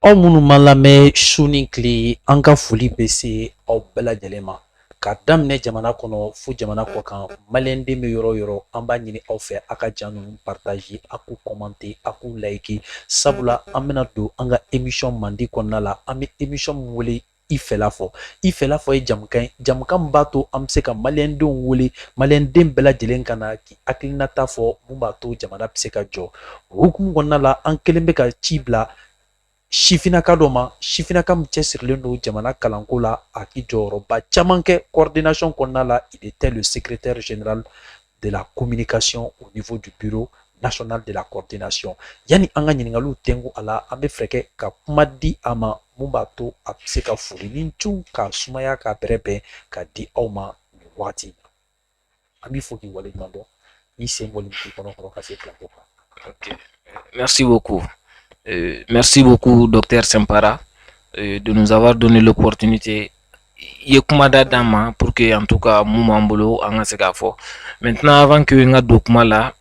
Aw minnu ma lamɛn su ni tile an ka foli bɛ se aw bɛɛ lajɛlen ma ka daminɛ jamana kɔnɔ fo jamana kɔ kan maliyɛnden bɛ yɔrɔ o yɔrɔ an b'a ɲini aw fɛ a ka jan ninnu partager a k'u commenter a k'u liker sabula an bɛna don an ka émission mandi kɔnɔna la an bɛ émission min wele i fɛla fɔ i fɛla fɔ ye jamukan ye jamukan min b'a to an bɛ se ka maliyɛndenw wele maliyɛnden bɛɛ lajɛlen ka na k'i hakilinata fɔ mun b'a to jamana bɛ se ka jɔ o hukumu kɔnɔna la an kɛlen bɛ ka ci bila sifinaka dɔ ma sifinaka min cɛsirilen don jamana kalanko la a k'i jɔyɔrɔba caman kɛ coordination kɔnɔna la il était le secrétaire général de la communication au niveau du bureau national de la coordination yani an ka ɲininkaliw tɛnku a la an bɛ fɛ kɛ ka kuma di a ma mun b'a to a bɛ se ka furinin cun k'a sumaya k'a bɛrɛbɛn ka di aw ma nin wagati in na an b'i fo k'i waleɲuman dɔn n'i sen bɔli k'i kɔnɔ kɔrɔ ka se filanko kan. Ok. Merci beaucoup. Merci beaucoup, Docteur Sempara, de nous avoir donné l'opportunité. Yekumada Dama pour que, en tout cas, Moumambolo, Angasekafo. Maintenant, avant que nous document là,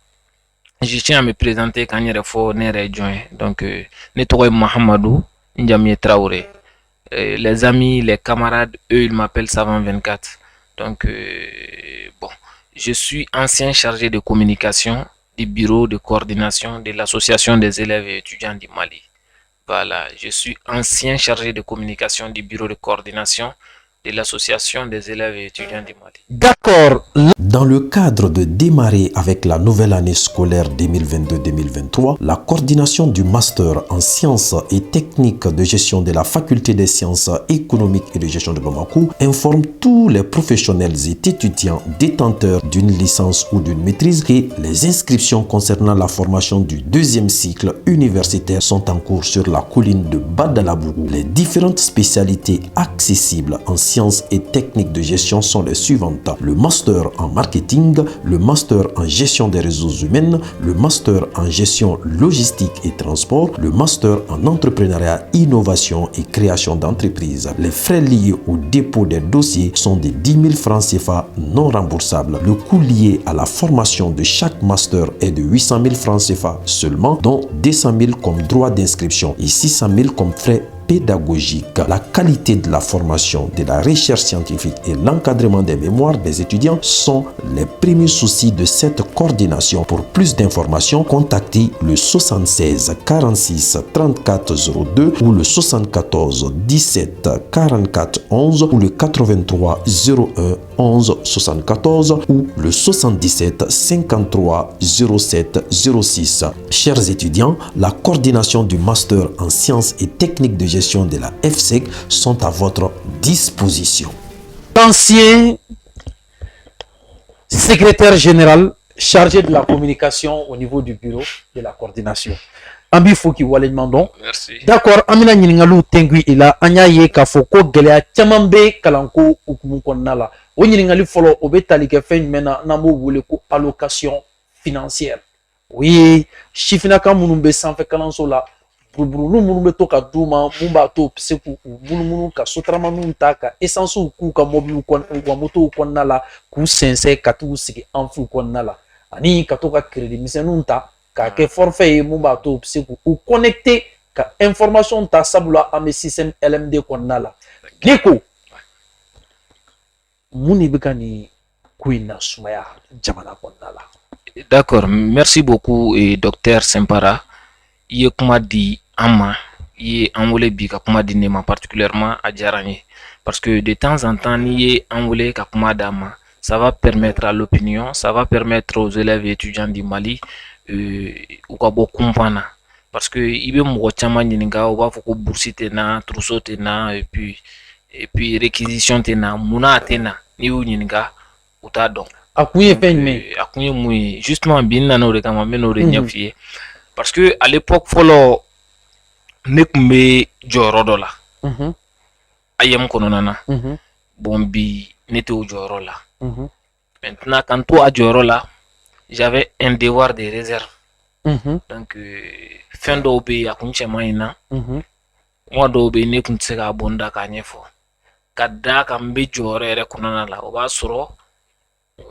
je tiens à me présenter quand il faut joint. Donc, Nettoy Mahamadou, Ndjamie Traoré. Les amis, les camarades, eux, ils m'appellent Savant 24. Donc, bon, je suis ancien chargé de communication du bureau de coordination de l'association des élèves et étudiants du Mali. Voilà, je suis ancien chargé de communication du bureau de coordination de l'association des élèves et étudiants du Mali. D'accord. Dans le cadre de démarrer avec la nouvelle année scolaire 2022-2023, la coordination du master en sciences et techniques de gestion de la faculté des sciences économiques et de gestion de Bamako informe tous les professionnels et étudiants détenteurs d'une licence ou d'une maîtrise que les inscriptions concernant la formation du deuxième cycle universitaire sont en cours sur la colline de Badalabougou. Les différentes spécialités accessibles en sciences et techniques de gestion sont les suivantes: le master en marketing, le master en gestion des ressources humaines, le master en gestion logistique et transport, le master en entrepreneuriat, innovation et création d'entreprises. Les frais liés au dépôt des dossiers sont de 10 000 francs CFA non remboursables. Le coût lié à la formation de chaque master est de 800 000 francs CFA seulement, dont 200 000 comme droit d'inscription et 600 000 comme frais pédagogique. La qualité de la formation, de la recherche scientifique et l'encadrement des mémoires des étudiants sont les premiers soucis de cette coordination. Pour plus d'informations, contactez le 76 46 34 02 ou le 74 17 44 11 ou le 83 01 11 74 ou le 77 53 07 06. Chers étudiants, la coordination du master en sciences et techniques de gestion de la FSEC sont à votre disposition. Ancien secrétaire général chargé de la communication au niveau du bureau de la coordination. Ambi Foki Walenyamandon. Merci. D'accord, Amina Nyingalu Tengui ila anya ye kafoko gelea chamambe kalanko ukumu konnala. O Nyingali folo obetali ke fen mena namo wule ko allocation financière. Oui, chifina ka munumbe sanfe kalanso la. Buruburu munnu bɛ to ka d'u ma mun b'a to se k'u munumunu ka sotaramaninw ta ka essence k'u ka mobiliw kɔnɔ ka motow kɔnɔna la k'u sɛnsɛn ka t'u sigi anfiw kɔnɔna la ani ka to ka crédit misɛnninw ta k'a kɛ forfait ye mun b'a to se k'u connecter ka information ta sabula an bɛ système LMD kɔnɔna la ne ko mun de bɛ ka nin ko in na sumaya jamana kɔnɔna la. D'accord, merci beaucoup Docteur Sempara. Ye kuma di ama ye anwole bi ka kuma di nema particulièrement à Djaranye parce que de temps en temps ni ye anwole ka kuma dama ça va permettre à l'opinion, ça va permettre aux élèves et étudiants du Mali ou ka bo kumpana parce que ibe mɔgɔ caman ɲininka o b'a fɔ ko bourse tɛ na, trousseau tɛ na et puis réquisition tɛ na, munna tɛ na ni y'u ɲininka u t'a dɔn. A kun ye fɛn jumɛn? A kun ye mun ye justement bi n nana o de kama n bɛ n'o de ɲɛf'i ye. Parce que à l'époque fɔlɔ ne kun bɛ jɔyɔrɔ dɔ la IEM kɔnɔna na bon bi ne tɛ o jɔyɔrɔ la maintenant quand to a jɔyɔrɔ la j'avais un devoir de réserve donc fɛn dɔw bɛ yen a kun cɛ man ɲi na kuma dɔw bɛ yen ne kun tɛ se k'a bɔ n da k'a ɲɛfɔ ka da kan n bɛ jɔyɔrɔ yɛrɛ kɔnɔna la o b'a sɔrɔ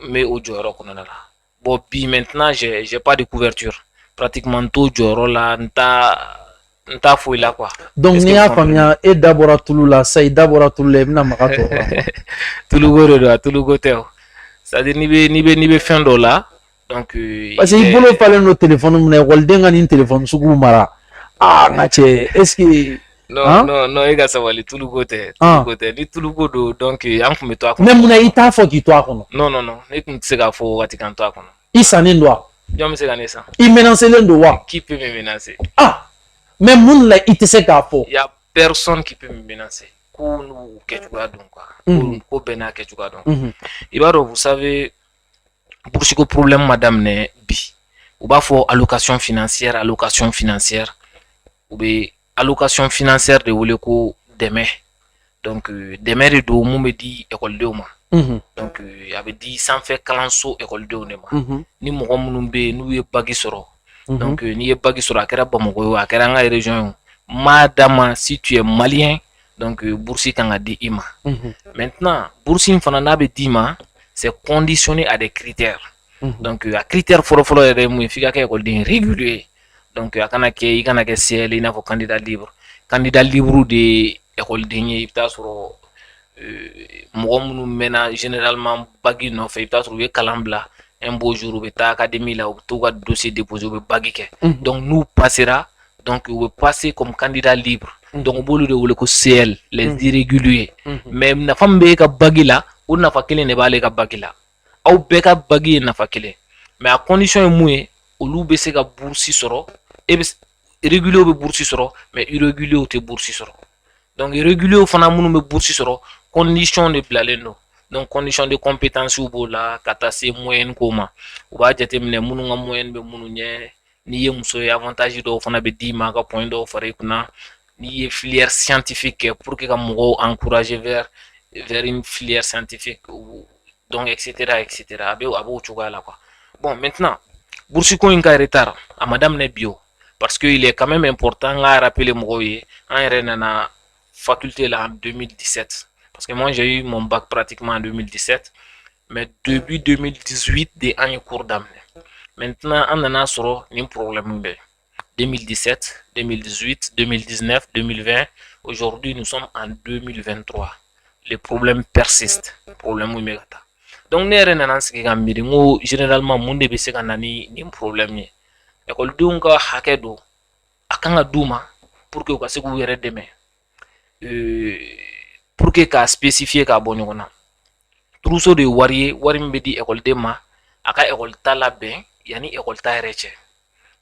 n bɛ o jɔyɔrɔ kɔnɔna la bon bi maintenant j'ai pas de couverture pratiquement tout jɔyɔrɔ la n nta foyi la quoi. Donc ni y'a faamuya e dabɔra tulu la sa i dabɔra tulu la i bɛna maga tɔ la tuluko de don a tuluko tɛ o c'est-à-dire n'i bɛ fɛn dɔ la donc parce que i bolo falen don téléphone min na ekɔliden ka nin téléphone sugu mara n ka cɛ est ce que non e ka sabali tuluko tɛ ni tuluko don donc an tun bɛ to a kɔnɔ mais munna i t'a fɔ k'i to a kɔnɔ non ne tun tɛ se k'a fɔ o waati kan to a kɔnɔ i sannen don wa jɔn bɛ se ka ne san i menacelen don wa qui peut me menacer mais mun la i tɛ se k'a fɔ il y a personne qui peut me menacer ko n'u kɛcogoya dɔn quoi ko bɛɛ n'a kɛcogoya dɔn i b'a dɔn vous savez bourse ko problème ma daminɛ bi u b'a fɔ allocation financière u bɛ allocation financière de wele ko dɛmɛ donc dɛmɛ de don mun bɛ di ekɔlidenw ma donc a bɛ di sanfɛ kalanso ekɔlidenw de ma ni mɔgɔ minnu bɛ yen n'u ye bagi sɔrɔ donc n'i ye bagi sɔrɔ a kɛra Bamakɔ ye a kɛra an ka région ye madama si tu es malien donc bourse kan ka di i ma maintenant bourse in fana n'a bɛ d'i ma c'est conditionné à des critères donc a critère fɔlɔfɔlɔ yɛrɛ ye mun ye f'i ka kɛ ekɔliden régulier donc a kana kɛ i kana kɛ CL i n'a fɔ candidat libre de ekɔliden ye i bɛ taa sɔrɔ mɔgɔ minnu mɛnna généralement bagi nɔfɛ i bɛ taa sɔrɔ u ye kalan bila un beau jour u bɛ taa académie la u bɛ t'u ka dossier déposer u bɛ bagi kɛ donc n'u passera donc u bɛ passer comme candidat libre donc u b'olu de wele ko CL les irréguliers mais nafa min bɛ e ka bagi la o nafa kelen de b'ale ka bagi la aw bɛɛ ka bagi ye nafa kelen mais a condition ye mun ye olu bɛ se ka bourse sɔrɔ régulier bɛ bourse sɔrɔ mais irrégulier tɛ bourse sɔrɔ donc irrégulier fana minnu bɛ bourse sɔrɔ condition de bilalen don donc condition de compétence b'o la ka taa se moyenne ko ma u b'a jateminɛ minnu ka moyenne bɛ minnu ɲɛ n'i ye muso ye avantage dɔw fana bɛ d'i ma ka point dɔw fara i kunna n'i ye filière scientifique kɛ pour que ka mɔgɔw encourager vers une filière scientifique donc etc a b'o cogoya la quoi. Bon maintenant bourse ko in ka retard a ma daminɛ bi o parce que il est quand même important n ka rappeler mɔgɔw ye an yɛrɛ nana faculté là en 2017 parce que moi j'ai eu mon bac pratiquement en 2017 mais depuis 2018 de an ye cours daminɛ maintenant an nana sɔrɔ nin problème bɛ 2017 2018 2019 2020 aujourd'hui nous sommes en 2023 les problèmes persistent problème bɛ ka taa donc ne yɛrɛ nana sigi ka miiri n ko généralement mun de bɛ se ka na ni nin problème ye ekɔlidenw ka hakɛ don a kan ka d'u ma pour que u ka se k'u yɛrɛ dɛmɛ pour que k'a spécifier k'a bɔ ɲɔgɔn na turuso de ye wari ye wari min bɛ di ekɔliden ma a ka ekɔli ta labɛn yanni ekɔli ta yɛrɛ cɛ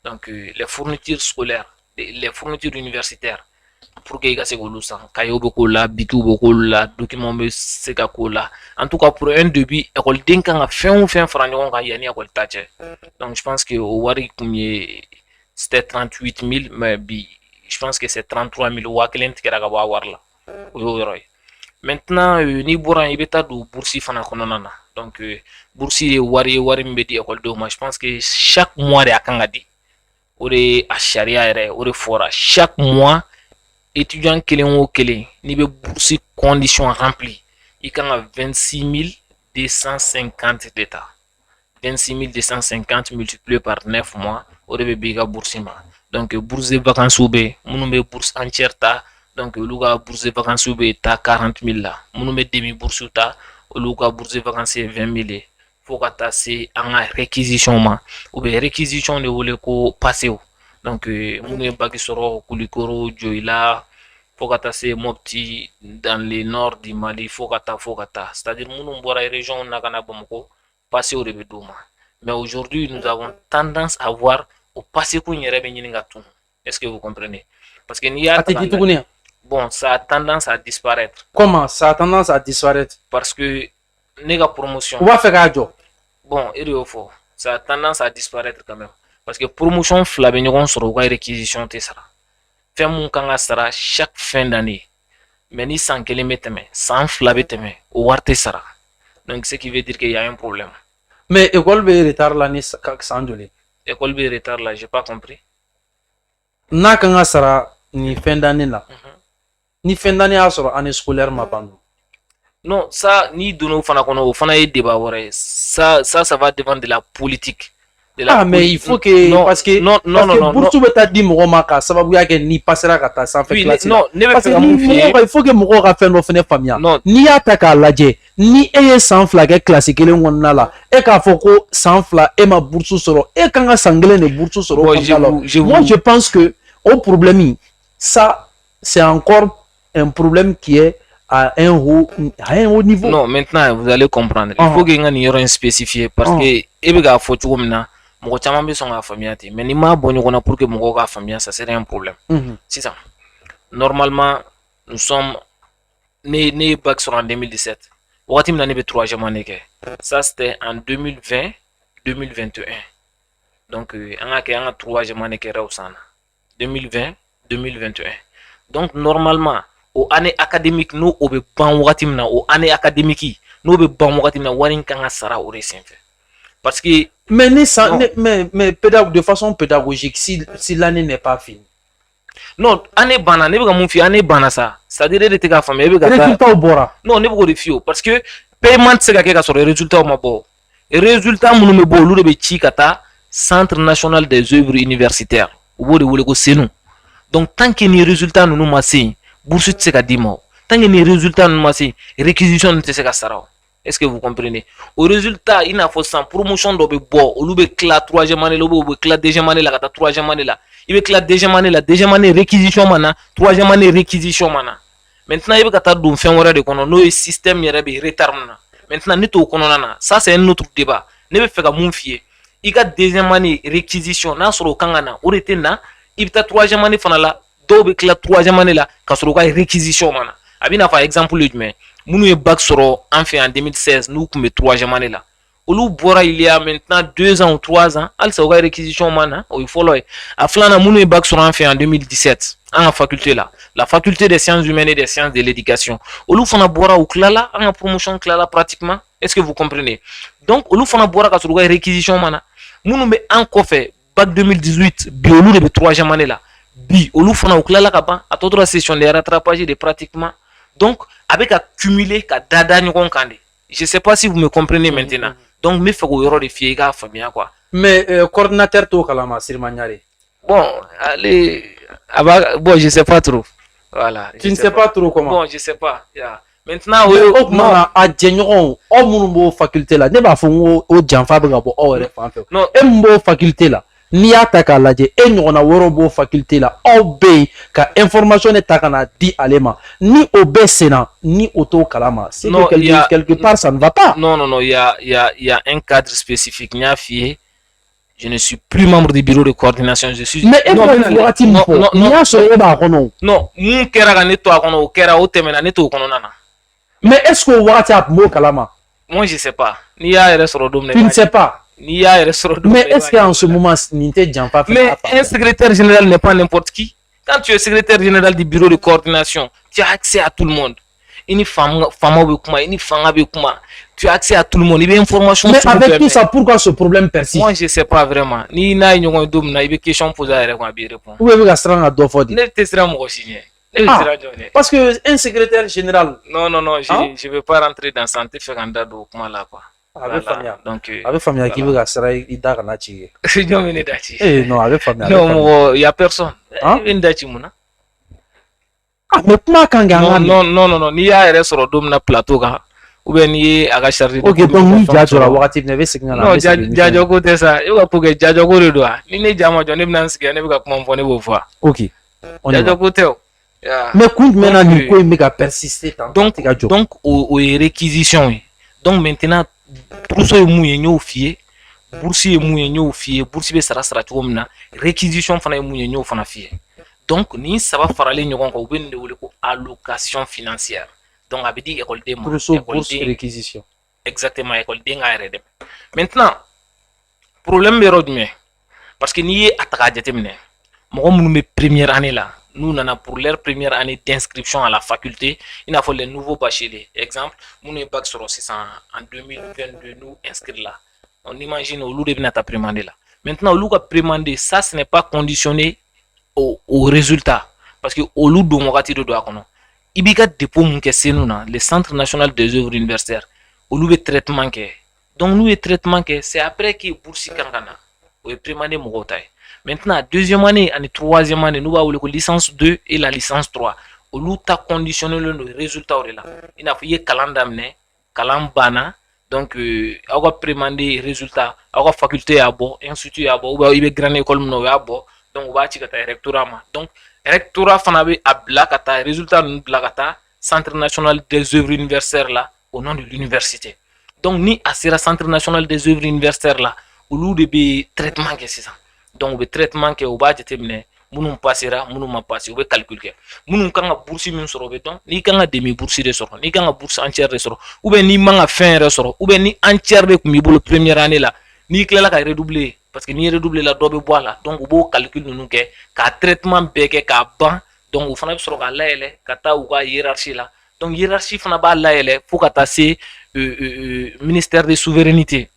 donc les fournitures scolaires les fournitures universitaires pour que i ka se k'olu san kayew bɛ k'o la bikiw bɛ k'olu la documents bɛ se ka k'o la en tout cas pour un début ekɔliden kan ka fɛn o fɛn fara ɲɔgɔn kan yanni ekɔli ta cɛ donc je pense que o wari kun ye c'était 38 000 mais bi je pense que c'est 33 000 waa kelen tigɛra ka bɔ a wari la o y'o yɔrɔ ye maintenant n'i bɔra i bɛ taa don bourse fana kɔnɔna na donc bourse ye wari ye wari min bɛ di ekɔlidenw ma je pense que chaque mois de a kan ka di o de a sariya yɛrɛ o de fɔra chaque mois étudiant kelen o kelen n'i bɛ bourse condition rempli i kan ka 26 250 de ta 26 250 multiplié par 9 mois o de bɛ b'i ka bourse ma donc bourse de vacances bɛ yen minnu bɛ bourse entière ta donc olu ka bourse de vacances bɛ ta 40 000 la minnu bɛ demi bourse ta olu ka bourse de vacances ye 20 000 ye fo ka taa se an ka réquisition ma u bɛ réquisition de wele ko passew donc minnu ye bac sɔrɔ Kulikoro Joyila fo ka taa se Mopti dans le nord du Mali fo ka taa c'est à dire minnu bɔra région na ka na Bamakɔ passew de bɛ d'u ma mais aujourd'hui nous avons tendance à voir o passe ko yɛrɛ bɛ ɲini ka tunu est-ce que vous comprenez parce que n'i y'a ta tuguni bon ça a tendance à disparaître. Comment ça a tendance à disparaître? Parce que ne ka promotion u b'a fɛ k'a jɔ bon e de y'o fɔ ça a tendance à disparaître quand même parce que promotion fila bɛ ɲɔgɔn sɔrɔ u ka réquisition tɛ sara fɛn mun kan ka sara chaque fin d'année mais ni san kelen bɛ tɛmɛ san fila bɛ tɛmɛ o wari tɛ sara donc ce qui veut dire qu'il y a un problème. Mais école bɛ retard la ni san joli? École bɛ retard la j'ai pas compris. N'a kan ka sara ni fin d'année la ni fin d'année y'a sɔrɔ année scolaire ma ban. Non, ça, ni donnons fana kono, fana est débat ça va dépendre de la politique mais il faut que non, parce que non non parce non que non bourse bɛ taa di mɔgɔ ma k'a sababuya kɛ ni passera ka taa sanfɛ oui, classe non ne bɛ parce fɛ que ka mun f'i ye il faut que mɔgɔw ka fɛn dɔ fɛnɛ faamuya non n'i y'a ta k'a lajɛ ni e ye san 2 kɛ classe kelen kɔnɔna la e k'a fɔ ko san 2 e ma bourse sɔrɔ e kan ka san kelen de bourse sɔrɔ o kɔnɔna la moi je pense que au problème ça c'est encore un problème qui est à un haut niveau. Non, maintenant vous allez comprendre. Il faut que nga ni yɔrɔ in spécifier parce que e bɛ k'a fɔ cogo min na mɔgɔ caman bɛ sɔn k'a faamuya ten mais n'i m'a bɔ ɲɔgɔn na pour que mɔgɔw k'a faamuya ça serait un problème. Sisan normalement nous sommes ne ye bac sɔrɔ en 2017 wagati min na ne bɛ 3e année kɛ ça c'était en 2020 2021 donc an ka kɛ an ka 3e année kɛra o san na 2020 2021 donc normalement o année académique n'o o bɛ ban wagati min na o année académique n'o bɛ ban wagati min na wari in kan ka sara o de senfɛ parce que mais de façon pédagogique si l'année n'est pas finie. Non, année banna ne bɛ ka mun f'i ye année banna sa c'est-à-dire e de tɛ k'a faamuya e bɛ ka taa résultat bɔra. non ne bɛ k'o de f'i ye parce que paiement tɛ se ka kɛ ka sɔrɔ résultat ma bɔ résultat minnu bɛ bɔ olu de bɛ ci ka taa centre national des œuvres universitaires u b'o de wele ko senu donc tant que ni résultat ninnu ma se yen bourse tɛ se ka d'i ma o tant que ni résultat ninnu ma se yen réquisition ninnu tɛ se ka sara o est-ce que vous comprenez o résultat i n'a fɔ sisan promotion dɔ bɛ bɔ olu bɛ tila 3e année la ou bien u bɛ tila 2e année la ka taa 3e année la i bɛ tila 2e année la 2e année réquisition ma na 3e année réquisition ma na maintenant i bɛ ka taa don fɛn wɛrɛ de kɔnɔ n'o ye système yɛrɛ bɛ retard min na maintenant ne t'o kɔnɔna na ça c'est un autre débat ne bɛ fɛ ka mun f'i ye i ka 2e année réquisition n'a sɔrɔ o kan ka na o de tɛ na i bɛ taa 3e année fana la dɔw bɛ tila 3e année la ka sɔrɔ u ka réquisition ma na a bɛ n'a fɔ exemple ye jumɛn minnu ye bac sɔrɔ an fɛ en 2016 n'u tun bɛ 3e année la olu bɔra il y a maintenant 2 ans ou 3 ans halisa u ka réquisition ma na o ye fɔlɔ ye a filanan minnu ye bac sɔrɔ an fɛ en 2017 an ka faculté la faculté des sciences humaines et des sciences de l'éducation olu fana bɔra u tilala an ka promotion tilala pratiquement est-ce que vous comprenez donc olu fana bɔra ka sɔrɔ u ka réquisition ma na minnu bɛ an kɔfɛ bac 2018 bi olu de bɛ 3e année la bi olu fana u tilala ka ban a tɔ tora session de rattrapage de pratiquement donc a bɛ ka cumuler ka da ɲɔgɔn kan de je sais pas si vous me comprenez maintenant donc n bɛ fɛ k'o yɔrɔ de f'i ye i k'a faamuya quoi. mais coordinateur t'o kalama Sirima Ɲare. bon allez bon je sais pas trop voilà. tu ne sais pas trop comment. bon je sais pas yeah. maintenant o tuma na a jɛɲɔgɔnw aw minnu b'o faculté la ne b'a fɔ n ko o janfa bɛ ka bɔ aw yɛrɛ fan fɛ e min b'o faculté la n'i y'a ta k'a lajɛ e ɲɔgɔnna wɛrɛw b'o faculté la aw bɛ yen ka information ne ta ka na di ale ma ni o bɛɛ senna ni o t'o kalama c'est que quelque part ça ne va pas. non il y a un cadre spécifique n y'a f'i ye je ne suis plus membre du bureau de coordination je suis. mais e bɛ wagati min fɔ n'i y'a sɔrɔ e b'a kɔnɔ. non mun kɛra ka ne to a kɔnɔ o kɛra o tɛmɛna ne t'o kɔnɔna na. mais est-ce que o wagati a tun b'o kalama. moi je sais pas n'i y'a yɛrɛ sɔrɔ don min na. tu ne sais pas. N'i y'a yɛrɛ sɔrɔ don min na. mais est-ce qu'en ce moment nin tɛ janfa fɛ. mais un secrétaire général n'est pas n'importe qui. quand tu es secrétaire général du bureau de coordination tu as accès à tout le monde. i ni faamaw bɛ kuma i ni fanga bɛ kuma tu as accès à tout le monde i bɛ information. mais avec tout ça pourquoi ce problème persiste. moi je sais pas vraiment ni n'a ye ɲɔgɔn ye don min na i bɛ question poser a yɛrɛ kun a b'i répondre. ou bien i bɛ ka siran ka dɔ fɔ de. ne tɛ siran mɔgɔ si ɲɛ. ne bɛ siran jɔn ɲɛ. parce que un secrétaire général. non je vais pas rentrer dans ça n tɛ fɛ ka n da don o kuma la quoi. a bɛ faamuya donc a bɛ faamuya k'i bɛ ka siran i da kana ci kɛ. jɔn bɛ ne da ci. non a bɛ faamuya. non mɔgɔ y a personne. i bɛ n da ci mun na. mais kuma kan ka. non n'i y'a yɛrɛ sɔrɔ don min na plateau kan ou bien n'i ye a ka charge. ok donc n'i ja jɔra wagati min na i bɛ segin ka na. non jajɔ ko tɛ sa i bɛ ka ko kɛ jajɔ ko de don wa ni ne ja ma jɔ ne bɛ na n sigi yan ne bɛ ka kuma fɔ ne b'o fɔ. ok jajɔ ko tɛ o. mais kun jumɛn na nin ko in bɛ ka persister tan. donc o ye réquisition ye donc maintenant bourse ye mun ye n y'o f'i ye bourse ye mun ye n y'o f'i ye bourse bɛ sara cogo min na réquisition fana ye mun ye n y'o fana f'i ye donc nin saba faralen ɲɔgɔn kan u bɛ nin de wele ko allocation financière donc a bɛ di école ma. bourse réquisition. exactement école k'a yɛrɛ dɛmɛ maintenant problème bɛ yɔrɔ jumɛn parce que n'i ye a ta k'a jateminɛ mɔgɔ minnu bɛ première année la n'u nana pour leur première année d'inscription à la faculté i n'a fɔ les nouveaux bacheliers exemple minnu ye bac sɔrɔ sisan en 2022 n'u inscrit la on imagine olu de bɛna ta prémander la maintenant olu ka prémander ça ce n'est pas conditionné au résultat parce que olu don wagati de don a kɔnɔ i b'i ka dépôt mun kɛ senu na le centre national des œuvres universitaires olu bɛ traitement kɛ donc n'u ye traitement kɛ c'est après que bourse kan ka na o ye première année mɔgɔw ta ye. Maintenant deuxième année ani troisième année n'u b'a wele ko licence 2 et la licence 3 olu ta conditionné don résultat de la i n'a fɔ i ye kalan daminɛ kalan banna donc aw ka première année résultat aw ka faculté y'a bɔ institut y'a bɔ ou bien i bɛ grande école min na o y'a bɔ donc u b'a ci ka taa rectorat ma donc rectorat fana bɛ a bila ka taa résultat ninnu bila ka taa centre national des œuvres universitaires là au nom de l'université. Donc ni a sera centre national des œuvres universitaires là olu de bɛ traitement kɛ sisan. Donc u bɛ traitement kɛ u b'a jateminɛ minnu passera minnu ma passer u bɛ calcul kɛ minnu kan ka bourse min sɔrɔ o bɛ dɔn n'i kan ka demi bourse de sɔrɔ n'i kan ka bourse entière de sɔrɔ ou bien n'i man ka fɛn yɛrɛ sɔrɔ ou bien ni entière de tun b'i bolo première année la n'i tilala ka redoubler parce que n'i redoubler la dɔ bɛ bɔ a la donc u b'o calcul ninnu kɛ k'a traitement bɛɛ kɛ k'a ban donc u fana bɛ sɔrɔ k'a layɛlɛ ka taa u ka hiérarchie la donc hiérarchie fana b'a layɛlɛ fo ka taa se ministère de souveraineté.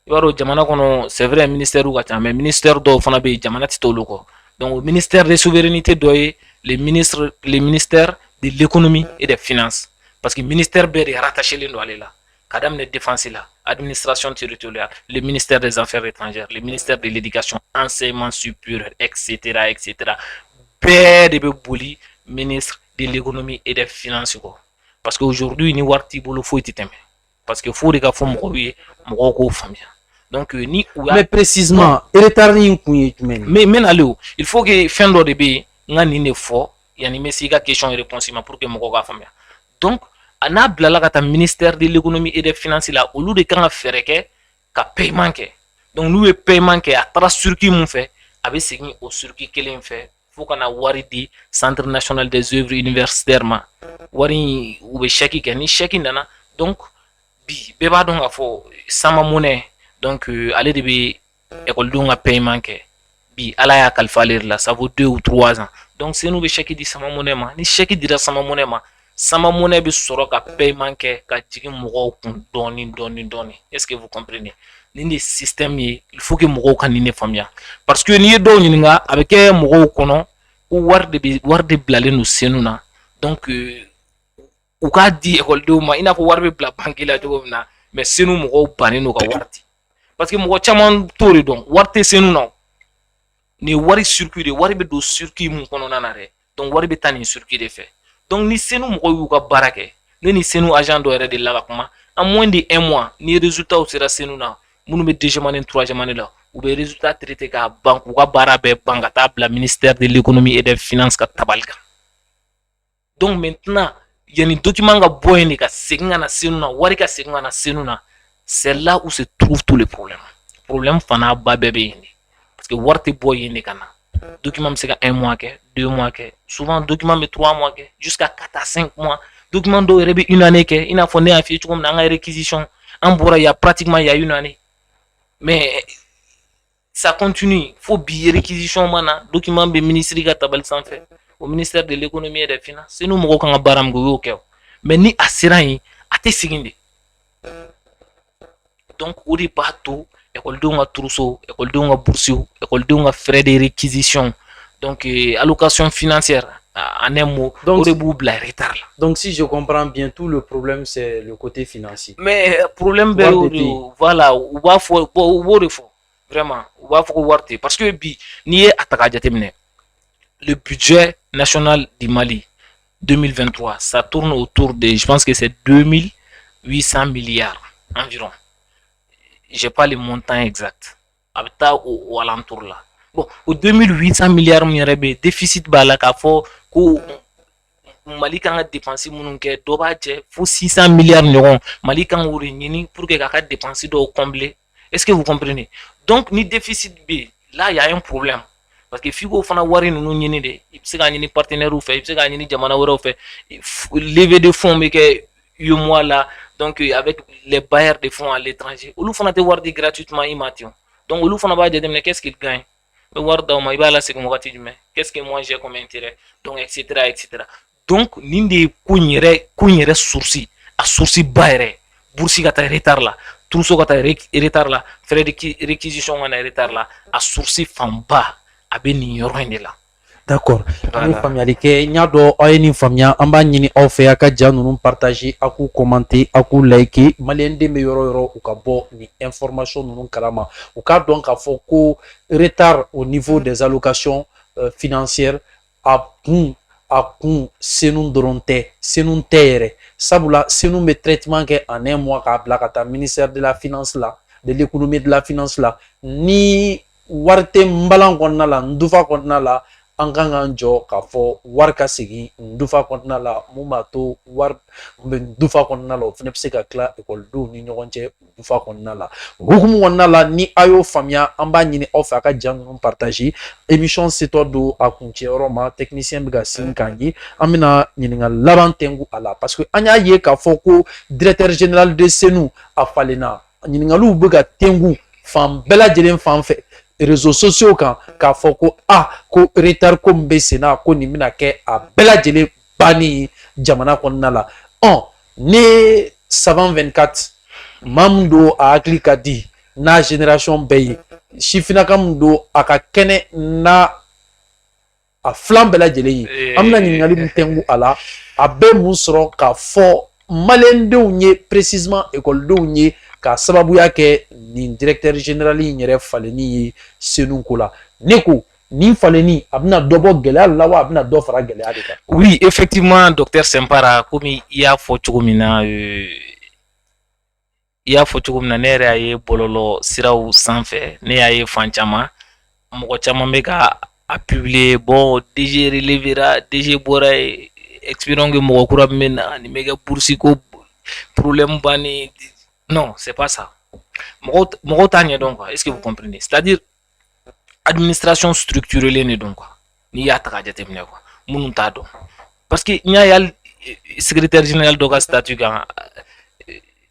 I b'a dɔn jamana kɔnɔ c'est vrai ministère ka ca mais ministère dɔw fana bɛ yen jamana tɛ t'olu kɔ donc le ministère de souveraineté dɔ ye le ministère de l'économie et des finances parce que ministère bɛɛ de rattaché len don ale la ka daminɛ défense la administration territoriale le ministère des affaires étrangères le ministère de l'éducation enseignement supérieur etc bɛɛ de bɛ boli ministre de l'économie et des finances kɔ parce que aujourd'hui ni wari t'i bolo foyi tɛ tɛmɛ parce que fo de ka fɔ mɔgɔw ye mɔgɔw k'o faamuya. Donc ni mais précisément retard ni kun ye jumɛn mais allez il faut que fɛn dɔ de bɛ yen n ka nin de fɔ yanni n bɛ se i ka question et réponse ma pour que mɔgɔw k'a faamuya. Donc n'a bilala ka taa ministère de l'économie et des finances la olu de kan ka fɛɛrɛ kɛ ka paiement kɛ donc n'u ye paiement kɛ a taara circuit mun fɛ a bɛ segin o circuit kelen fɛ fo ka na wari di centre national des œuvres universitaires ma wari u bɛ chèque kɛ ni chèque nana donc bi bɛɛ b'a dɔn k'a fɔ sama monnaie donc ale de bɛ écoledenw ka paiement kɛ bi ala y'a kalifa ale de la ça vaut 2 ou 3 ans donc senu bɛ chèque di sama monnaie ma ni chèque dira sama monnaie ma sama monnaie bɛ sɔrɔ ka paiement kɛ ka jigin mɔgɔw kun dɔɔni est-ce que vous comprenez nin de système ye il faut que mɔgɔw ka nin de faamuya parce que n'i ye dɔw ɲininka a bɛ kɛ mɔgɔw kɔnɔ ko wari de bilalen don senu na donc u k'a di écoledenw ma i n'a fɔ wari bɛ bila banque la cogo min na mais senu mɔgɔw bannen don ka wari di parce que mɔgɔ caman t'o de dɔn wari tɛ senu na nin ye wari circuit de wari bɛ don circuit mun kɔnɔna na dɛ donc wari bɛ taa nin circuit de fɛ donc ni senu mɔgɔw y'u ka baara kɛ ne ni senu agent dɔ yɛrɛ de la ka kuma en moins de 1 mois ni résultat sera senu na minnu bɛ deuxième année troisième année la u bɛ résultat traité k'a ban k'u ka baara bɛɛ ban ka taa bila ministère de l'économie et des finances ka tabali kan donc maintenant yanni document ka bɔ yen de ka segin ka na senu na wari ka segin ka na senu na c'est là où se trouvent tous les problèmes. Problème fana ba bɛɛ bɛ yen de parce que wari tɛ bɔ yen de ka na document bɛ se ka 1 mois kɛ 2 mois kɛ souvent document bɛ 3 mois kɛ jusqu'à 4 à 5 mois document dɔw yɛrɛ bɛ 1 année kɛ i n'a fɔ ne y'a f'i ye cogo min na an ka réquisition an bɔra il y a pratiquement il y a 1 année mais ça continue fo bi réquisition mana document bɛ ministre ka tabali sanfɛ au ministère de l'économie et des finances c'est nous mɔgɔw kan ka baara min kɛ o y'o kɛ mais ni a sera yen a tɛ segin de donc o de b'a to écoledenw ka turuso écoledenw ka boursiw écoledenw ka frais de réquisition donc allocation financière en un mot o de b'u bila retard la. Donc si je comprends bien tout le problème c'est le côté financier. Mais problème bɛ o de voilà u b'a fɔ u b'o de fɔ vraiment u b'a fɔ ko wari tɛ parce que bi n'i ye a ta k'a jateminɛ le budget national du Mali 2023 ça tourne autour de je pense que c'est 2800 milliards environ. J'ai pas le montant exact. Habita au alentour là. Bon, au 2800 milliards de déficit bala ka fo ko Mali kan dépenser munun ke do ba je faut 600 milliards ɲɔgɔn Mali kan o ñini pour que ka dépenser do combler. Est-ce que vous comprenez? Donc ni déficit B, là il y a un problème. Parce que figo fana wari nunu ñini de, il se ka ñini partenaire ou fait, il se ka ñini jamana wɛrɛw fɛ, lever de fonds be ke mois là donc avec les bailleurs de fonds à l'étranger olu fana tɛ wari di gratuitement i ma ten donc olu fana b'a jateminɛ qu'est-ce qu'il gagne bɛ wari d'aw ma i b'a lasegin wagati jumɛn qu'est-ce que moi j'ai comme intérêt donc etc donc nin de ye ko in yɛrɛ source a source ba yɛrɛ bourse ka taa retard la turuso ka taa retard la frais de réquisition ka na retard la a source fanba a bɛ nin yɔrɔ in de la D'accord. An bɛ Voilà. faamuyali kɛ n y'a dɔn aw ye nin faamuya an b'a ɲini aw fɛ a ka ja ninnu partager a k'u commenter a k'u liker maliyɛnden bɛ yɔrɔ yɔrɔ u ka bɔ nin information ninnu kalama u k'a dɔn k'a fɔ ko retard au niveau des allocations financières a kun senu dɔrɔn tɛ senu tɛ yɛrɛ sabula senu bɛ traitement kɛ en un mois k'a bila ka taa ministère de la finance la de l'économie de la finance la ni wari tɛ n balan kɔnɔna la n dufa kɔnɔna la an kan k'an jɔ k'a fɔ wari ka segin n dufa kɔnɔna la mun b'a to wari bɛ dufa kɔnɔna la o fana bɛ se ka tila ekɔlidenw ni ɲɔgɔn cɛ dufa kɔnɔna la hukumu kɔnɔna la ni a y'o faamuya an b'a ɲini aw fɛ a ka ja ninnu partager émission setɔ don a kuncɛyɔrɔ ma technicien bɛ ka sin k'an ye an bɛna ɲininkali laban tɛngu a la parce que an y'a ye k'a fɔ ko directeur général de senu a falenna ɲininkaliw bɛ ka tɛngu fan bɛɛ lajɛlen fan fɛ réseaux sociaux kan k'a fɔ ko ko retard ko min bɛ sen na ko nin bɛna kɛ a bɛɛ lajɛlen banni jamana kɔnɔna la ne savant 24 maa min don a hakili ka di n'a génération bɛɛ ye sifinnaka min don a ka kɛnɛ n'a a filan bɛɛ lajɛlen ye an bɛna ɲininkali min tɛngu a la a bɛ mun sɔrɔ k'a fɔ maliyɛndenw ye précisément ekɔlidenw ye ka sababuya kɛ nin directeur général in yɛrɛ falenni ye senu ko la ne ko nin falenni a bɛna dɔ bɔ gɛlɛya la wa a bɛna dɔ fara gɛlɛya de kan. Oui, effectivement, docteur Sempara, comme il y a fɔ cogo min na ne yɛrɛ y'a ye bɔlɔlɔ siraw sanfɛ ne y'a ye fan caman mɔgɔ caman bɛ ka a publier bon DG relevera DG bɔra ye expirons que mɔgɔ kura min bɛ na nin bɛ kɛ bourse ko problème banni non c'est pas ça mɔgɔw t'a ɲɛdɔn quoi est-ce que vous comprenez c'est-à-dire administration structurée ne don quoi n'i y'a ta k'a jateminɛ quoi minnu t'a dɔn parce que n y'a ye hali secrétaire général dɔ ka statut kan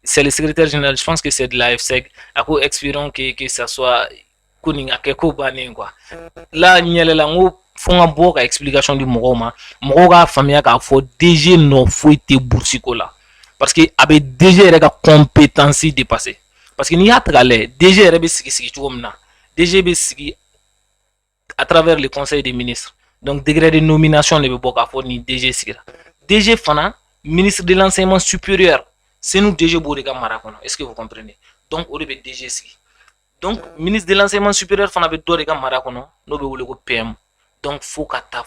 c'est le secrétaire général je pense que c'est de l'AFSEC a ko expirons que ça soit ko nin a kɛ ko bannen quoi là n yɛlɛla n ko fo n ka bɔ ka explication di mɔgɔw ma mɔgɔw k'a faamuya k'a fɔ DG nɔ foyi tɛ bourse ko la parce que a bɛ DG yɛrɛ ka compétence dépasser parce que n'i y'a ta k'a lajɛ DG yɛrɛ bɛ sigi cogo min na DG bɛ sigi à travers le conseil des ministres donc degré de nomination de bɛ bɔ k'a fɔ ni DG sigira DG fana ministre de l'enseignement supérieur senu DG b'o de ka mara kɔnɔ est-ce que vous comprenez donc o de bɛ DG sigi donc ministre de l'enseignement supérieur fana bɛ dɔ de ka mara kɔnɔ n'o bɛ wele ko PM donc fo ka taa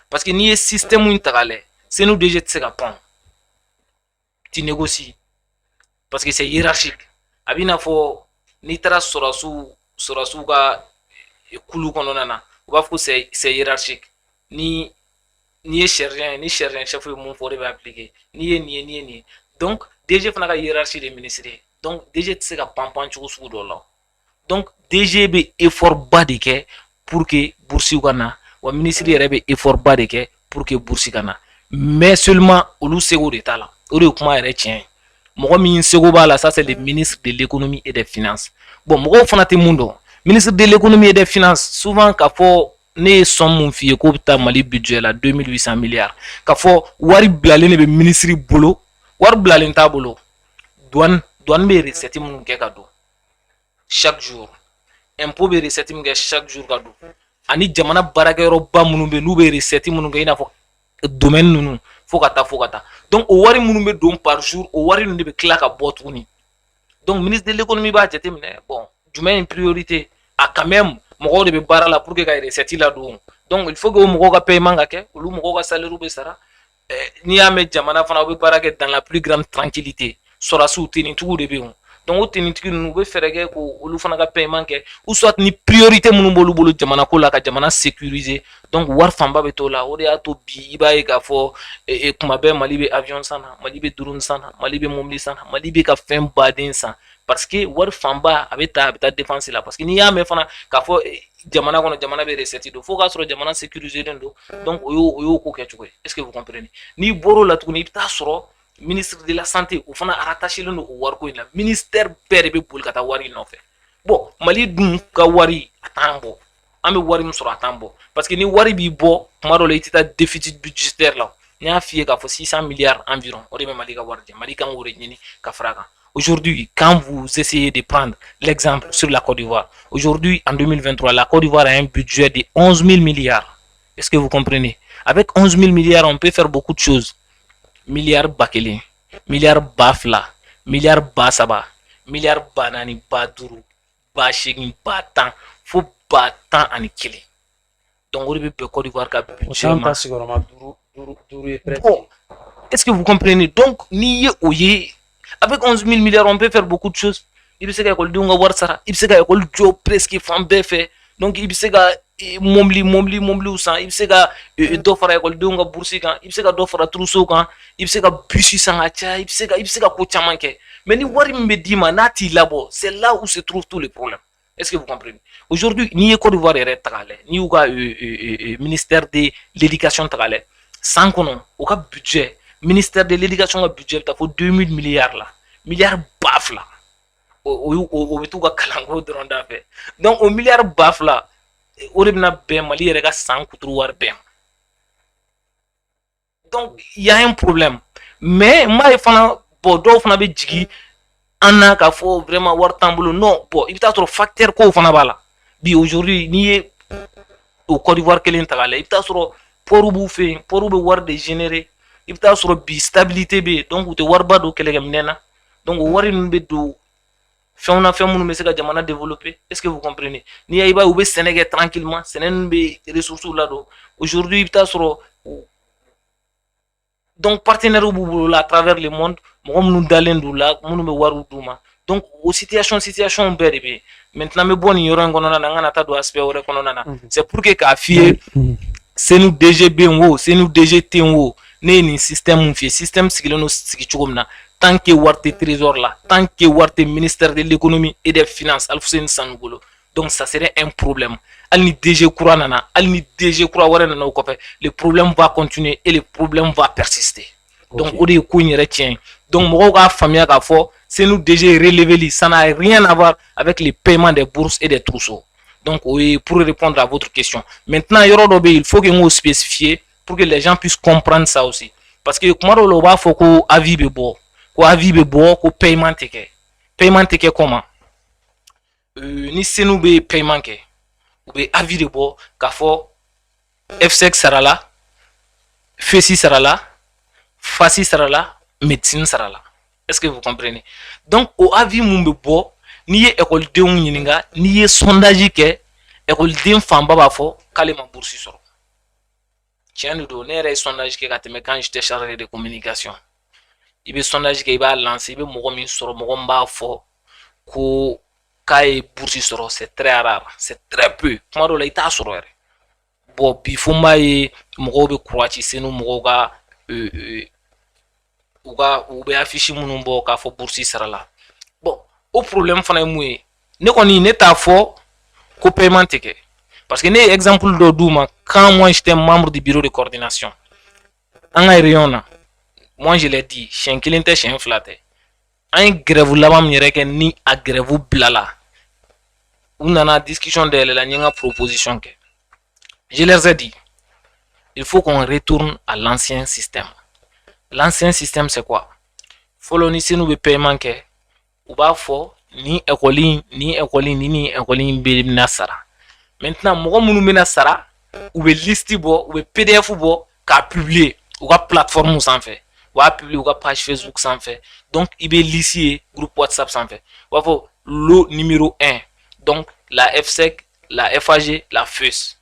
parce que n'i ye système in ta k'a lajɛ senu DG tɛ se ka pan tu négocies parce que c'est hiérarchique a b'i n'a fɔ n'i taara sɔrɔsiw ka kulu kɔnɔna na u b'a fɔ ko c'est hiérarchique ni ye sergent ni sergent chef ye mun fɔ o de bɛ appliquer n'i ye nin ye nin ye nin ye donc DG fana ka hiérarchie de ministre ye donc DG tɛ se ka pan cogo sugu dɔ la donc DG bɛ effort ba de kɛ pour que bourse ka na wa ministre yɛrɛ bɛ effort ba de kɛ pour que bourse ka na mais seulement olu sego de t'a la o de ye kuma yɛrɛ tiɲɛ ye mɔgɔ min sego b'a la ça c'est le ministre de l'économie et des finances bon mɔgɔw fana tɛ mun dɔn ministre de l'économie et des finances souvent k'a fɔ ne ye somme mun f'i ye k'o bɛ taa Mali budget la 2800 milliards k'a fɔ wari bilalen de bɛ ministre bolo wari bilalen t'a bolo douane bɛ recette minnu kɛ ka don chaque jour impôt bɛ recette min kɛ chaque jour ka don ani jamana baarakɛyɔrɔba minnu bɛ n'u bɛ recette minnu kɛ i n'a fɔ domaine ninnu fo ka taa donc o wari minnu bɛ don par jour o wari ninnu de bɛ tila ka bɔ tuguni donc ministre de l'économie b'a jateminɛ bon jumɛn ye priorité a quand même mɔgɔw de bɛ baara la pour que ka recette ladon donc il faut que o mɔgɔw ka paiement ka kɛ olu mɔgɔw ka salaire bɛ sara n'i y'a mɛn jamana fana u bɛ baara kɛ dans la plus grande tranquillité sɔrɔsiw tenitigiw de bɛ yen donc o tenitigi ninnu u bɛ fɛɛrɛ kɛ ko olu fana ka paiement kɛ ou soit ni priorité minnu b'olu bolo jamana ko la ka jamana sécuriser donc wari fanba bɛ t'o la o de y'a to bi i b'a ye k'a fɔ kuma bɛɛ Mali bɛ avion san na Mali bɛ drone san na Mali bɛ mobili san na Mali bɛ ka fɛn baden san parce que wari fanba a bɛ taa défense la parce que n'i y'a mɛn fana k'a fɔ jamana kɔnɔ jamana bɛ recette don fo k'a sɔrɔ jamana sécurisé don donc o y'o ko kɛcogo ye est-ce que vous comprenez n'i bɔr'o la tuguni i bɛ taa sɔrɔ ministre de la santé o fana rattaché len don o wariko in na ministère bɛɛ de bɛ boli ka taa wari nɔfɛ bon Mali dun ka wari a t'an bɔ an bɛ wari min sɔrɔ a t'an bɔ parce que ni wari b'i bɔ tuma dɔ la i tɛ taa déficit budgétaire la n y'a f'i ye k'a fɔ 600 milliards environ o de bɛ Mali ka wari jɛ Mali kan k'o de ɲini ka fara a kan aujourd'hui quand vous essayez de prendre l'exemple sur la Côte d'Ivoire aujourd'hui en 2023 la Côte d'Ivoire a un budget de 11 000 milliards Est-ce que vous comprenez? Avec 11 000 milliards, on peut faire beaucoup de choses. Milliard bakele, milliard bafla, milliard basaba, milliard banani baduru, bashegin batan, fo batan ani kili. Donc on peut Côte d'Ivoire ka budget. Bon, est-ce que vous comprenez? Donc ni avec 11 000 milliards, on peut faire beaucoup de choses. Il peut se faire école de Warsara, il peut se faire école job presque femme fait. Donc il peut se faire mombli ou ça, il peut se faire d'offre école de bourse kan, il peut se faire d'offre trousseau kan, il peut se faire bus sangacha, il peut se faire ko chamanke. Mais ni wari me dit manati labo, c'est là où se trouvent tous les problèmes. Est-ce que vous comprenez? Aujourd'hui, ni Côte d'Ivoire est tagale, ni ou ministère de l'éducation tagale, sans qu'on au cas budget, ministère de l'éducation budget, il faut 2000 milliards là, milliards baf là. Au tout cas kalango dron d'affaire. Donc au milliard baf là, au début ben Mali rega 100 kutruwar ben. Donc il y a un problème. Mais moi fana bodo fana be jigi anna ka fo vraiment war tambulo non bon il y a trop facteur ko fana bala. Bi aujourd'hui ni au Côte d'Ivoire kelen tagale, il y a trop porubu fe, porubu war de générer, il y a trop bi stabilité be donc ou te war ba do kele nena. Donc wari nbe do on a fait mon message à Jamana développer. Est-ce que vous comprenez? Ni aïba ou be Sénégal tranquillement, Sénégal be ressources là-dedans. Aujourd'hui, il y sur donc partenaire ou là à travers le monde, nous d'allen là, nous me waru douma. Donc aux situation bébé. Maintenant me bon ignorant qu'on a n'anga ta do aspect ore qu'on a. C'est pour que kafie c'est nous DG wo, c'est nous DG tenwo. Né système système sigilano sigichugumna. Tant que warte trésor là, tant que warte ministère de l'économie et des finances, Alfousseni Sanougolo. Donc ça serait un problème. Alni DG Kouranana, Alni DG Kouranana, le problème va continuer et le problème va persister. Okay. Donc, on est kouigné retient. Donc, moi, famille à fort, c'est nous DG relevé, ça n'a rien à voir avec les paiements des bourses et des trousseaux. Donc, oui, pour répondre à votre question. Maintenant, il faut que nous spécifions pour que les gens puissent comprendre ça aussi. Parce que, comment on va faire qu'on avis de bon. Ko avis be bo ko paiement teke comment ni senu be paiement ke ou be avis de bo ka fo F6 sera là, FESI sera là, FASI sera là, médecine sera là. Est-ce que vous comprenez? Donc au avis mun be bo ni école de ñininga ni sondage ke école de famba ba fo kale ma bourse soro. Tiens nous donner un sondage ke kateme quand j'étais chargé de communication. Il be sondage qu'il va lancer, il be mogo min soro mogo mba fo ko kay bourse soro, c'est très rare, c'est très peu. Kuma do la ita soro ere. Bon bi fo mba ye mogo be croati senu mogo ga ou be affiche munu bo ka fo bourse sera là. Bon, au problème fana moué. Ne koni ne ta fo ko paiement teke. Parce que ne exemple do douma quand moi j'étais membre du bureau de coordination. En Aériona. Moi je l'ai dit, chien kilinte chien flatte. Un grève là mam nyereke ni a grève blala. On a discussion de la nyanga proposition que je leur ai dit. Il faut qu'on retourne à l'ancien système. L'ancien système c'est quoi? Follow ni sinu be paiement que ou ba fo ni école ni be nasara. Maintenant mogo munu mena sara ou be liste bo ou be PDF bo ka publier ou ka plateforme sans fait. Ou à publier ou page Facebook sans fait. Donc il be lisier groupe WhatsApp sans fait. Ou faut le numéro 1. Donc la FSEC, la FAG, la FES.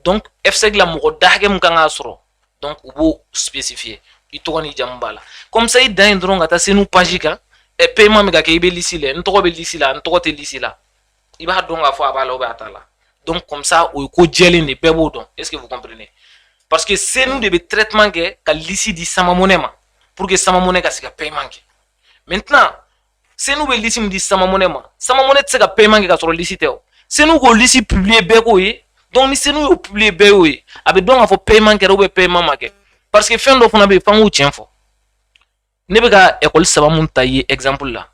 Donc FSEC la mogo dahge mkanga soro. Donc ou bo spécifier. Itogani jambala. Comme ça il dans drone ata c'est nous page ka et paiement mega ke be lisi le ntoko be lisi la ntoko te lisi la. Iba donga fo abala ou atala. Donc comme ça ou ko jeli ne bebo don. Est-ce que vous comprenez? Parce que c'est nous de traitement que lisi di sama monema pour que sama monnaie ka sika paiement ke. Maintenant c'est nous be lisi di sama monema. Sama monnaie sika paiement ke ka sur lisi teo. C'est nous ko lisi publier beko yi. Donc ni c'est nous publier beko yi. Abe donc a fo paiement ke ou be paiement make. Parce que fin do fona be fangu tien fo. Ne be ka école saba mun tailler exemple là.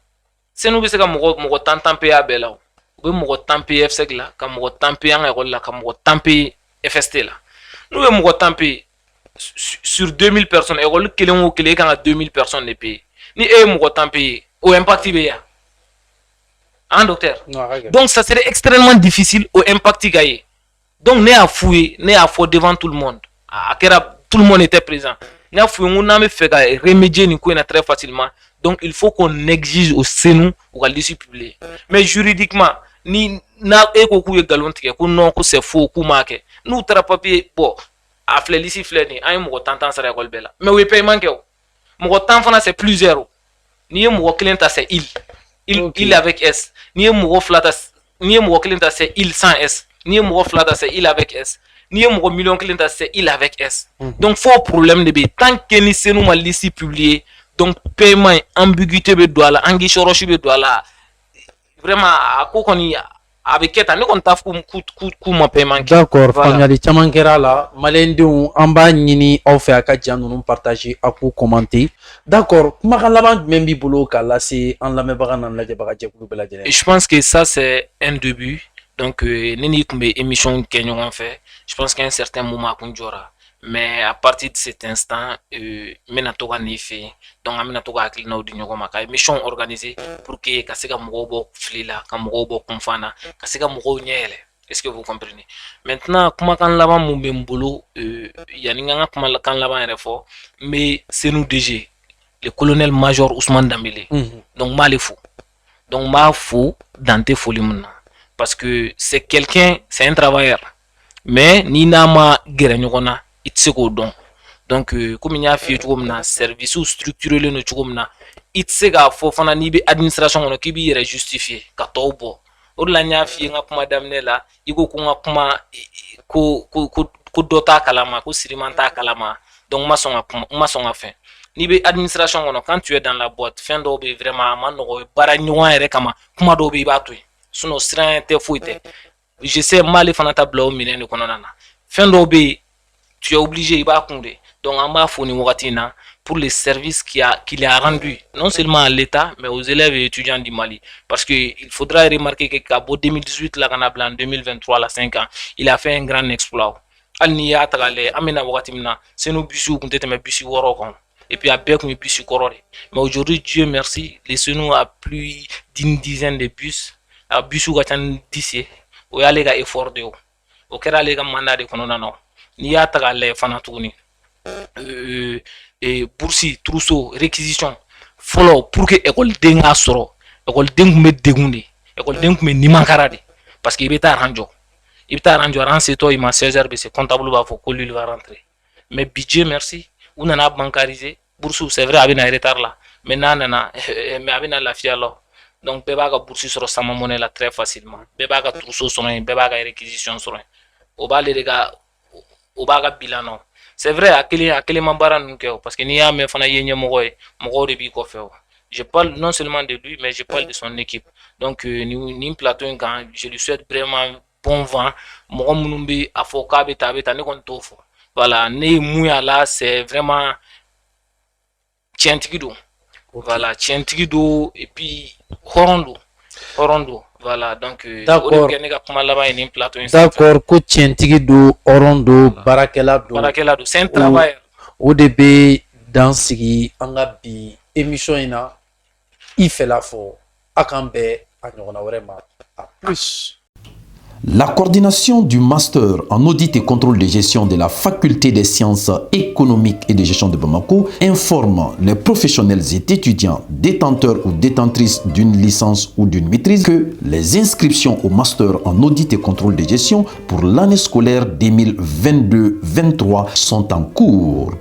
C'est nous be sika mogo tantan pe abela. Ou be mogo tampe FSEC là, ka mogo tampe en école là, ka mogo tampe FST là. Nous be mogo tampe sur 2000 personnes école kelen ou kelen kan 2000 personnes de pays. Ni mogo tampe au impact be ya. Hein docteur? Non, donc ça serait extrêmement difficile au impact gaye. Donc ne y'a fouillé devant tout le monde. Tout le monde était présent. Ne y'a fouillé, on a fait remédier ni très facilement. Donc il faut qu'on exige au Sénou ou à l'issue publiée. Mais juridiquement, ni na eko ku galon tige ko non ko c'est faux ku make. Nous tra papier bon a flé l'ici flé ni ay mo tantan sara école bela. Mais oui paiement ke mo tan fana c'est plusieurs. Ni mo client c'est il avec S. Ni mo flata ni mo client c'est il sans S. Ni mo flata c'est il avec S. Ni mo million client c'est il avec S. Donc faux problème de b tant que ni c'est nous ma liste publié. Donc paiement ambiguïté be doit la angi choroshi be doit la vraiment a ko koni avec eta ne kon taf ku ma paiement. D'accord, famiyali caman kɛra la maliyɛndenw an b'a ɲini aw fɛ a ka ja ninnu partager a k'u commenter. D'accord, kumakan laban jumɛn b'i bolo k'a lase an lamɛnbaga n'an lajɛbaga jɛkulu bɛɛ lajɛlen. Je pense que ça c'est un début. Donc ne ni kun bɛ émission kɛ ɲɔgɔn fɛ. Je pense qu'à un certain moment a kun jɔra. Mais à partir de cet instant, mena toga nefe, donc amena toga akilina odi nyoko maka émission organisée pour que kaseka mogo flila, ka mogo konfana, kaseka mogo nyele. Est-ce que vous comprenez? Maintenant, comment kan laba mumbe mbolo, yaninga comment kan laba refo, mais c'est nous DG, le colonel-major Ousmane Dambélé. Donc mal fou. Donc ma fou Dante Folimuna. Parce que c'est quelqu'un, c'est un travailleur. Mais ni nama geranyokona. It se ko don. Donc comme il y a fait tout comme na service ou structuré le no comme na it se ga fo fana ni be administration on ki bi yere justifier ka to bo o la nya fi nga kuma damne la iko ko nga kuma ko dota kalama ko sirimanta kalama donc ma son fin ni be administration on quand tu es dans la boîte fin do be vraiment man no bara nywa yere kama kuma do be ba to suno siran te foite je sais mal fana tableau minen ne kono nana fin do be tu es obligé il va compter. Donc en bas fourni Moratina pour les services qu'il a rendu non seulement à l'État mais aux élèves et étudiants du Mali, parce que il faudra remarquer que Cabo 2018 la en 2023 la 5 ans il a fait un grand exploit. Alnia tagale amena Moratina c'est nos bisu compter mes bisu woro et puis avec mes bisu korore. Mais aujourd'hui Dieu merci les nous à plus d'une dizaine de bus à bisu gatan d'ici ou ya les gars effort de au kera les gars mandat de kono non ni y'a ta k'a lajɛ fana tuguni bourse trousseau réquisition fɔlɔ pour que école-den k'a sɔrɔ école-den kun bɛ degun de école-den kun bɛ nimankara de parce que i bɛ taa rang jɔ rang setɔ i ma 16h bɛ se comptable b'a fɔ ko lui va rentrer mais budget merci u nana bancariser bourse c'est vrai a bɛ na retard la mais n'a nana mais a bɛ na lafiya la donc bɛɛ b'a ka bourse sɔrɔ sama monnaie la très facilement bɛɛ b'a ka trousseau sɔrɔ yen bɛɛ b'a ka réquisition sɔrɔ yen o b'ale de ka au baga bilan. C'est vrai à quel mambara nous parce que n'y a mais fana yenye mogo de bi ko feo. Je parle non seulement de lui mais je parle de son équipe. Donc ni plateau quand je lui souhaite vraiment bon vent. Mogo munumbi afoka beta ne kon tofo. Voilà, ne mouya là c'est vraiment tientigido. Voilà, tientigido et puis horondo. Voilà, donc d'accord ko tiɲɛtigi do hɔrɔn do baarakɛla do c'est un travail o de bɛ dan sigi an ka bi émission in na i fɛla fɔ a k'an bɛn a ɲɔgɔnna wɛrɛ ma a plus. La coordination du master en audit et contrôle de gestion de la faculté des sciences économiques et de gestion de Bamako informe les professionnels et étudiants détenteurs ou détentrices d'une licence ou d'une maîtrise que les inscriptions au master en audit et contrôle de gestion pour l'année scolaire 2022-23 sont en cours.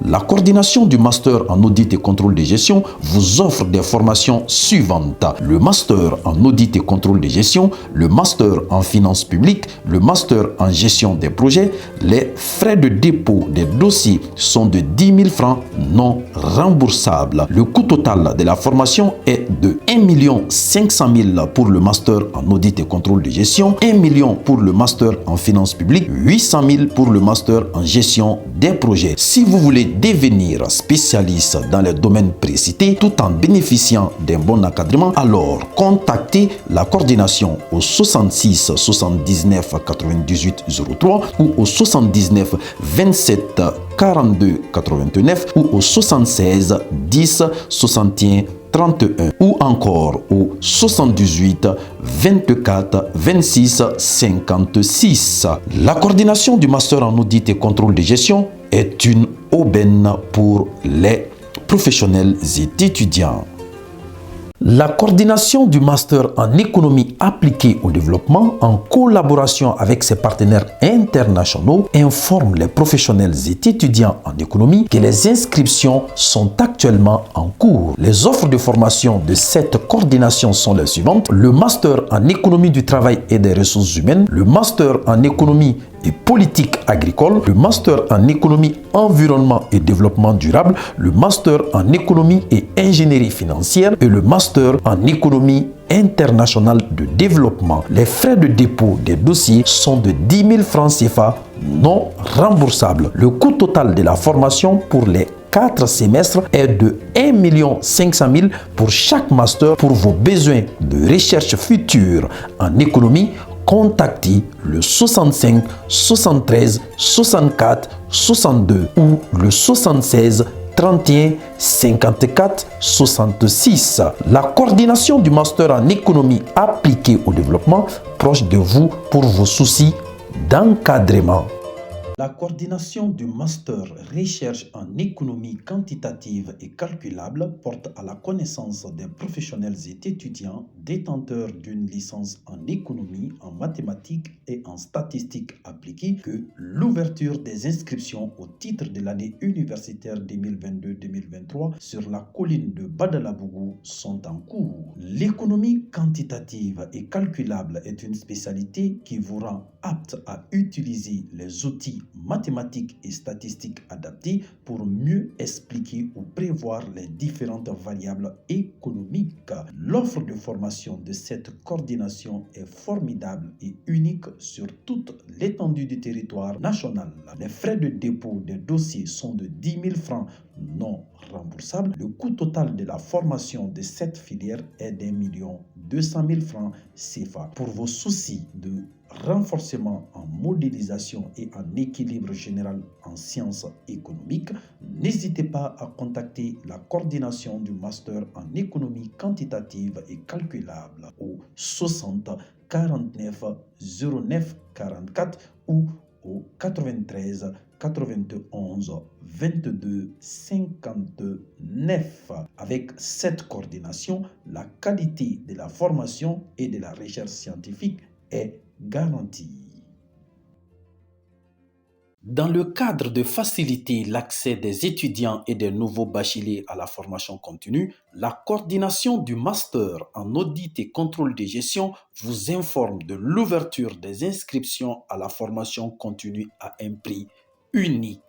La coordination du master en audit et contrôle de gestion vous offre des formations suivantes. Le master en audit et contrôle de gestion, le master en finances publiques, le master en gestion des projets. Les frais de dépôt des dossiers sont de 10 000 francs non remboursables. Le coût total de la formation est de 1 500 000 pour le master en audit et contrôle de gestion, 1 million pour le master en finances publiques, 800 000 pour le master en gestion des projets. Si vous voulez devenir spécialiste dans les domaines précités tout en bénéficiant d'un bon encadrement, alors contactez la coordination au 66 79 98 03 ou au 79 27 42 89 ou au 76 10 61 31 ou encore au 78 24 26 56. La coordination du master en audit et contrôle de gestion est une aubaine pour les professionnels et étudiants. La coordination du master en économie appliquée au développement, en collaboration avec ses partenaires internationaux, informe les professionnels et étudiants en économie que les inscriptions sont actuellement en cours. Les offres de formation de cette coordination sont les suivantes: le master en économie du travail et des ressources humaines, le master en économie et politique agricole, le master en économie, environnement et développement durable, le master en économie et ingénierie financière et le master en économie internationale de développement. Les frais de dépôt des dossiers sont de 10 000 francs CFA non remboursables. Le coût total de la formation pour les 4 semestres est de 1 500 000 pour chaque master. Pour vos besoins de recherche future en économie, contactez le 65 73 64 62 ou le 76 31 54 66. La coordination du master en économie appliquée au développement, proche de vous pour vos soucis d'encadrement. La coordination du master recherche en économie quantitative et calculable porte à la connaissance des professionnels et étudiants détenteurs d'une licence en économie, en mathématiques et en statistiques appliquées que l'ouverture des inscriptions au titre de l'année universitaire 2022-2023 sur la colline de Badalabougou sont en cours. L'économie quantitative et calculable est une spécialité qui vous rend apte à utiliser les outils mathématiques et statistiques adaptés pour mieux expliquer ou prévoir les différentes variables économiques. L'offre de formation de cette coordination est formidable et unique sur toute l'étendue du territoire national. Les frais de dépôt des dossiers sont de 10 000 francs non remboursables. Le coût total de la formation de cette filière est d'1 200 000 francs CFA. Pour vos soucis de renforcement en modélisation et en équilibre général en sciences économiques, n'hésitez pas à contacter la coordination du master en économie quantitative et calculable au 60 49 09 44 ou au 93 91 22 59. Avec cette coordination, la qualité de la formation et de la recherche scientifique est garantie. Dans le cadre de faciliter l'accès des étudiants et des nouveaux bacheliers à la formation continue, la coordination du master en audit et contrôle de gestion vous informe de l'ouverture des inscriptions à la formation continue à un prix unique.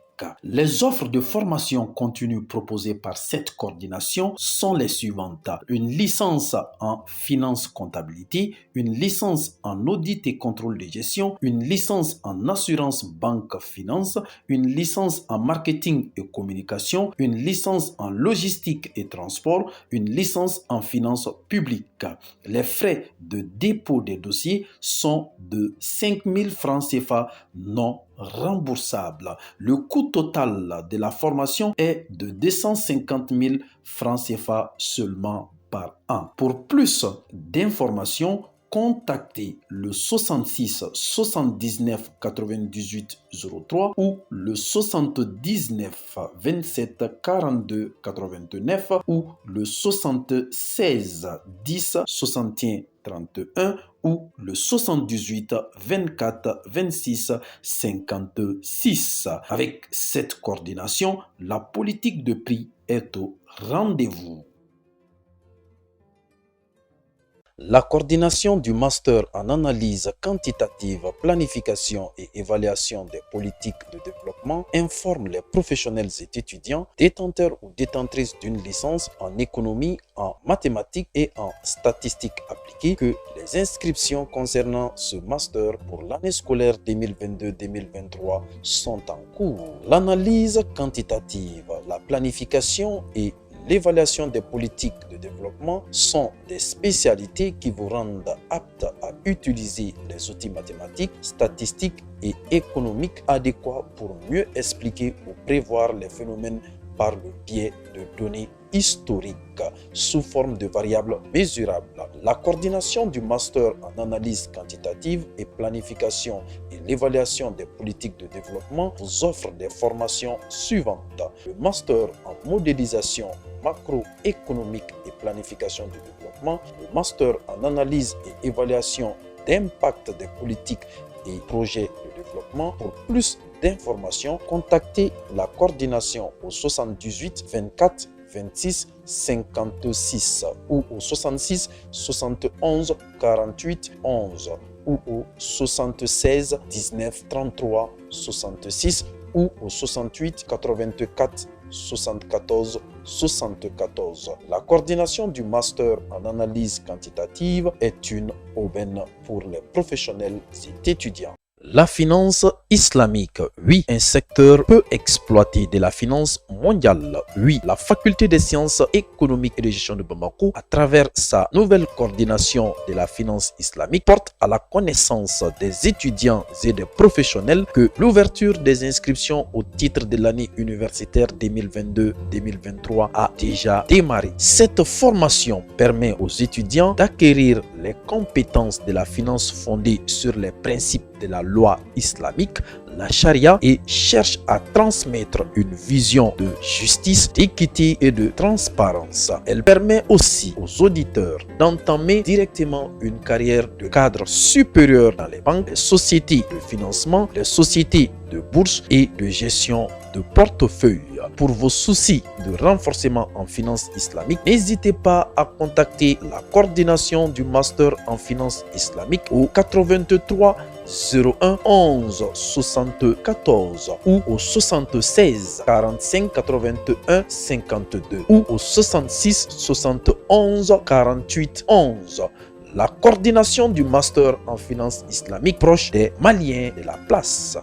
Les offres de formation continue proposées par cette coordination sont les suivantes: une licence en finance comptabilité, une licence en audit et contrôle de gestion, une licence en assurance banque finance, une licence en marketing et communication, une licence en logistique et transport, une licence en finance publique. Les frais de dépôt des dossiers sont de 5 000 francs CFA non remboursable. Le coût total de la formation est de 250 000 francs CFA seulement par an. Pour plus d'informations, contactez le 66 79 98 03 ou le 79 27 42 89 ou le 76 10 61 31 ou le 78 24 26 56. Avec cette coordination, la politique de prix est au rendez-vous. La coordination du master en analyse quantitative, planification et évaluation des politiques de développement informe les professionnels et étudiants détenteurs ou détentrices d'une licence en économie, en mathématiques et en statistiques appliquées que les inscriptions concernant ce master pour l'année scolaire 2022-2023 sont en cours. L'analyse quantitative, la planification et l'évaluation des politiques de développement sont des spécialités qui vous rendent aptes à utiliser les outils mathématiques, statistiques et économiques adéquats pour mieux expliquer ou prévoir les phénomènes par le biais de données historiques sous forme de variables mesurables. La coordination du master en analyse quantitative et planification et l'évaluation des politiques de développement vous offre des formations suivantes. Le master en modélisation macroéconomique et planification du développement, le master en analyse et évaluation d'impact des politiques et projets de développement. Pour plus d'informations, contactez la coordination au 78 24 26 56 ou au 66 71 48 11 ou au 76 19 33 66 ou au 68 84 74 74. La coordination du master en analyse quantitative est une aubaine pour les professionnels et étudiants. La finance islamique, oui, un secteur peu exploité de la finance mondiale. Oui, la faculté des sciences économiques et de gestion de Bamako, à travers sa nouvelle coordination de la finance islamique, porte à la connaissance des étudiants et des professionnels que l'ouverture des inscriptions au titre de l'année universitaire 2022-2023 a déjà démarré. Cette formation permet aux étudiants d'acquérir les compétences de la finance fondée sur les principes de la loi islamique, la charia, et cherche à transmettre une vision de justice, d'équité et de transparence. Elle permet aussi aux auditeurs d'entamer directement une carrière de cadre supérieur dans les banques, les sociétés de financement, les sociétés de bourse et de gestion de portefeuille. Pour vos soucis de renforcement en finance islamique, n'hésitez pas à contacter la coordination du master en finance islamique au 83 01 11 74 ou au 76 45 81 52 ou au 66 71 48 11. La coordination du master en finance islamique proche des Maliens de la place.